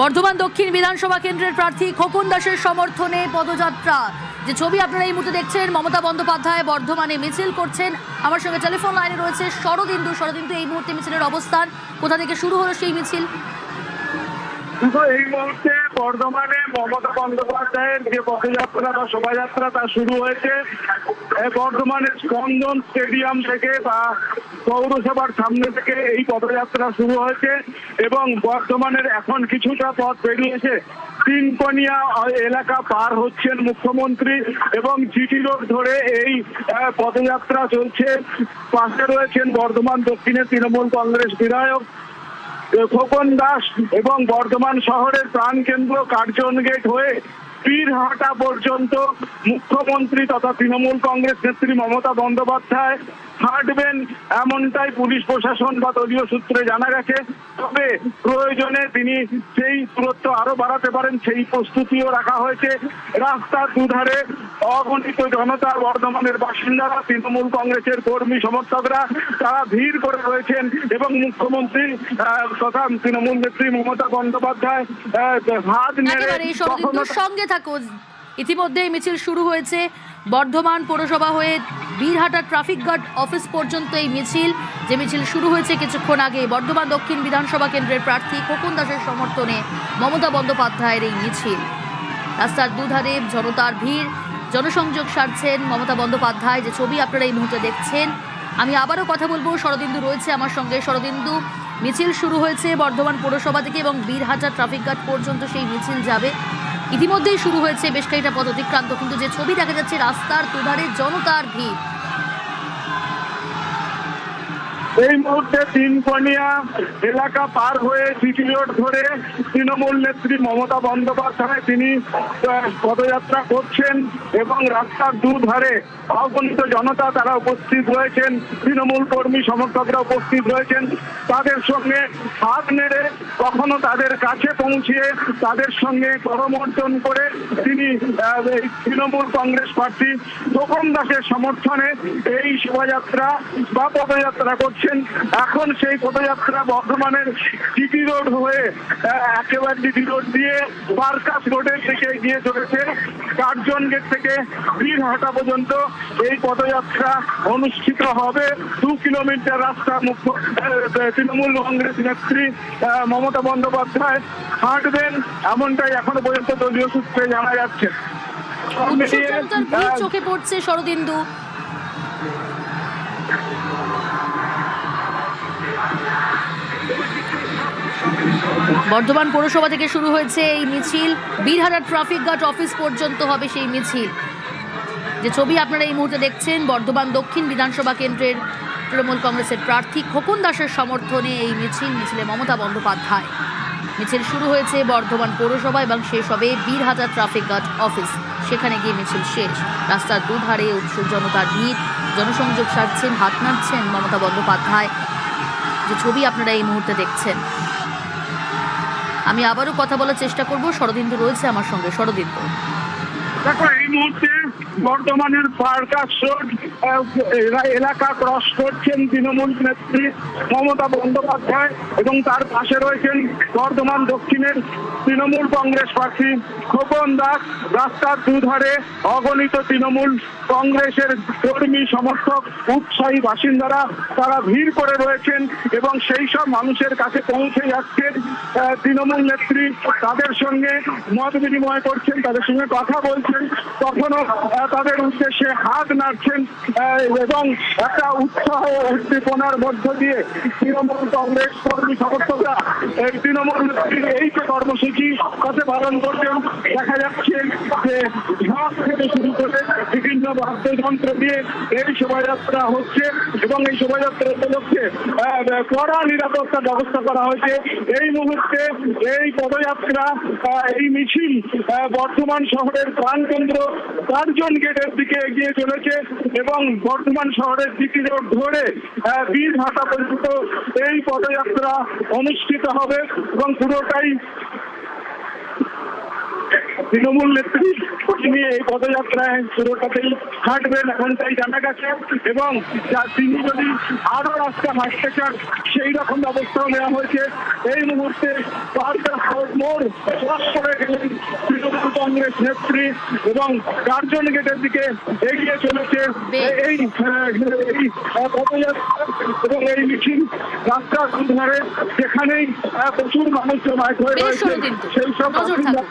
বর্ধমান দক্ষিণ বিধানসভা কেন্দ্রের প্রার্থী খোকন দাসের সমর্থনে পদযাত্রা, যে ছবি আপনারা এই মুহূর্তে দেখছেন, মমতা বন্দ্যোপাধ্যায় বর্ধমানে মিছিল করছেন। আমার সঙ্গে টেলিফোন লাইনে রয়েছে শরদিন্দু। শরদিন্দু, এই মুহূর্তে মিছিলের অবস্থান, কোথা থেকে শুরু হলো সেই মিছিল? এই মুহূর্তে বর্ধমানে মমতা বন্দ্যোপাধ্যায়ের যে পদযাত্রা বা শোভাযাত্রা তা শুরু হয়েছে বর্ধমানের স্পন্দন স্টেডিয়াম থেকে বা পৌরসভার সামনে থেকে এই পদযাত্রা শুরু হয়েছে এবং বর্ধমানের এখন কিছুটা পথ বেরিয়েছে তিনকোনিয়া এলাকা পার হচ্ছেন মুখ্যমন্ত্রী এবং জিটি রোড ধরে এই পদযাত্রা চলছে। পাশে রয়েছেন বর্ধমান দক্ষিণের তৃণমূল কংগ্রেস বিধায়ক খোকন দাস এবং বর্ধমান শহরের প্রাণকেন্দ্র কার্জন গেট হয়ে বীরহাটা পর্যন্ত মুখ্যমন্ত্রী তথা তৃণমূল কংগ্রেস নেত্রী মমতা বন্দ্যোপাধ্যায় হাঁটবেন, এমনটাই পুলিশ প্রশাসন বা দলীয় সূত্রে জানা গেছে। তবে প্রয়োজনে তিনি সেই দূরত্ব আরো বাড়াতে পারেন, সেই প্রস্তুতিও রাখা হয়েছে। রাস্তার দুধারে অগণিত জনতা, বর্ধমানের বাসিন্দারা, তৃণমূল কংগ্রেসের কর্মী সমর্থকরা তারা ভিড় করে রয়েছেন এবং মুখ্যমন্ত্রী তথা তৃণমূল নেত্রী মমতা বন্দ্যোপাধ্যায় হাত নেড়ে সঙ্গে থাকো। ইতিমধ্যেই মিছিল শুরু হয়েছে বর্ধমান পৌরসভা হয়ে বীরহাটা ট্রাফিক গার্ড অফিস পর্যন্ত। এই মিছিল, যে মিছিল শুরু হয়েছে কিছুক্ষণ আগে, বর্ধমান দক্ষিণ বিধানসভা কেন্দ্রের প্রার্থী খোকন দাসের সমর্থনে মমতা বন্দ্যোপাধ্যায়ের এই মিছিল। রাস্তার দুধারে জনতার ভিড়, জনসংযোগ সারছেন মমতা বন্দ্যোপাধ্যায়, যে ছবি আপনারা এই মুহূর্তে দেখছেন। আমি আবারও কথা বলবো, শরদিন্দু রয়েছে আমার সঙ্গে। শরদিন্দু, মিছিল শুরু হয়েছে বর্ধমান পৌরসভা থেকে এবং বীরহাটা ট্রাফিক গার্ড পর্যন্ত সেই মিছিল যাবে। ইতিমধ্যেই শুরু হয়েছে বেশ কয়েকটা পথ অতিক্রান্ত, কিন্তু যে ছবি দেখা যাচ্ছে রাস্তার দুধারে জনতার ভিড়। এই মুহূর্তে তিনকোনিয়া এলাকা পার হয়ে জিটি রোড ধরে তৃণমূল নেত্রী মমতা বন্দ্যোপাধ্যায় তিনি পদযাত্রা করছেন এবং রাস্তার দুধারে অগণিত জনতা তারা উপস্থিত রয়েছেন, তৃণমূল কর্মী সমর্থকরা উপস্থিত রয়েছেন। তাদের সঙ্গে হাত নেড়ে কখনো তাদের কাছে পৌঁছিয়ে তাদের সঙ্গে করমর্দন করে তিনি তৃণমূল কংগ্রেস প্রার্থী খোকন দাসের সমর্থনে এই শোভাযাত্রা বা পদযাত্রা করছেন। এখন সেই পদযাত্রা বর্ধমানের জিটি রোড হয়ে একেবারে জিটি রোড দিয়ে বারকাস রোডের দিকে গিয়ে চলেছে। কার্জন গেট থেকে বীরহাটা পর্যন্ত এই পদযাত্রা অনুষ্ঠিত হবে। 2 কিলোমিটার রাস্তা তৃণমূল কংগ্রেস নেত্রী মমতা বন্দ্যোপাধ্যায় হাঁটবেন, এমনটাই এখনো পর্যন্ত দলীয় সূত্রে জানা যাচ্ছে। চোখে পড়ছে শরদিন্দু। বর্ধমান পৌরসভা থেকে শুরু হয়েছে এই মিছিল, বীরহাটা ট্রাফিক গার্ড অফিস পর্যন্ত হবে সেই মিছিল। যে ছবি আপনারা এই মুহূর্তে দেখছেন, বর্ধমান দক্ষিণ বিধানসভা কেন্দ্রের তৃণমূল কংগ্রেসের প্রার্থী খোকন দাসের সমর্থনে এই মিছিলে মমতা বন্দ্যোপাধ্যায়। মিছিল শুরু হয়েছে বর্ধমান পৌরসভা এবং শেষ হবে বীরহাটা ট্রাফিক গার্ড অফিস, সেখানে গিয়ে মিছিল শেষ। রাস্তার দুধারে উৎসুক জনতার ভিড়, জনসংযোগ সারছেন, হাত নাড়ছেন মমতা বন্দ্যোপাধ্যায়, যে ছবি আপনারা এই মুহূর্তে দেখছেন। আমি আবারও কথা বলার চেষ্টা করব, শরদিন্দু রয়েছে আমার সঙ্গে। শরদিন্দু, দেখো, এই মুহূর্তে বর্ধমানের বারকাস রোড এলাকা ক্রস করছেন তৃণমূল নেত্রী মমতা বন্দ্যোপাধ্যায় এবং তার পাশে রয়েছেন বর্ধমান দক্ষিণের তৃণমূল কংগ্রেস প্রার্থী খোকন দাস। রাস্তার দুধারে অগণিত তৃণমূল কংগ্রেসের কর্মী সমর্থক, উৎসাহী বাসিন্দারা তারা ভিড় করে রয়েছেন এবং সেই সব মানুষের কাছে পৌঁছে যাচ্ছেন তৃণমূল নেত্রী। তাদের সঙ্গে মত বিনিময় করছেন, তাদের সঙ্গে কথা বলছেন, কখনো তাদের উদ্দেশ্যে হাত নাড়ছেন এবং একটা উৎসাহ উদ্দীপনার মধ্য দিয়ে তৃণমূল কংগ্রেস কর্মী সমর্থকরা তৃণমূল এই যে কর্মসূচি তাতে পালন করছেন। দেখা যাচ্ছে যে ঝাঁক থেকে শুরু করে বিভিন্ন বাদ্যযন্ত্র দিয়ে এই শোভাযাত্রা হচ্ছে এবং এই শোভাযাত্রা উপলক্ষে কড়া নিরাপত্তা ব্যবস্থা করা হয়েছে। এই মুহূর্তে এই পদযাত্রা, এই মিছিল বর্ধমান শহরের প্রাণকেন্দ্র কার্জন গেটের দিকে এগিয়ে চলেছে এবং বর্ধমান শহরের জিটি রোড ধরে বীরহাটা পর্যন্ত এই পদযাত্রা অনুষ্ঠিত হবে এবং পুরোটাই তৃণমূল নেত্রী তিনি এই পদযাত্রায় পুরোটাতেই হাঁটবেন এমনটাই জানা গেছে, এবং তিনি যদি আরো রাস্তা হাঁটতে চান সেই রকম ব্যবস্থাও নেওয়া হয়েছে। এই মুহূর্তে পার্কের মোড় ক্রস করে গেলেন তৃণমূল কংগ্রেস নেত্রী এবং কার্জন গেটের দিকে এগিয়ে চলেছে এই পদযাত্রা এবং এই মিছিল। রাস্তার ধারে যেখানেই প্রচুর মানুষ জমায়েত হয়ে বেশ রয়েছে হলো কিন্তু। সেই সব নজর থাকুক।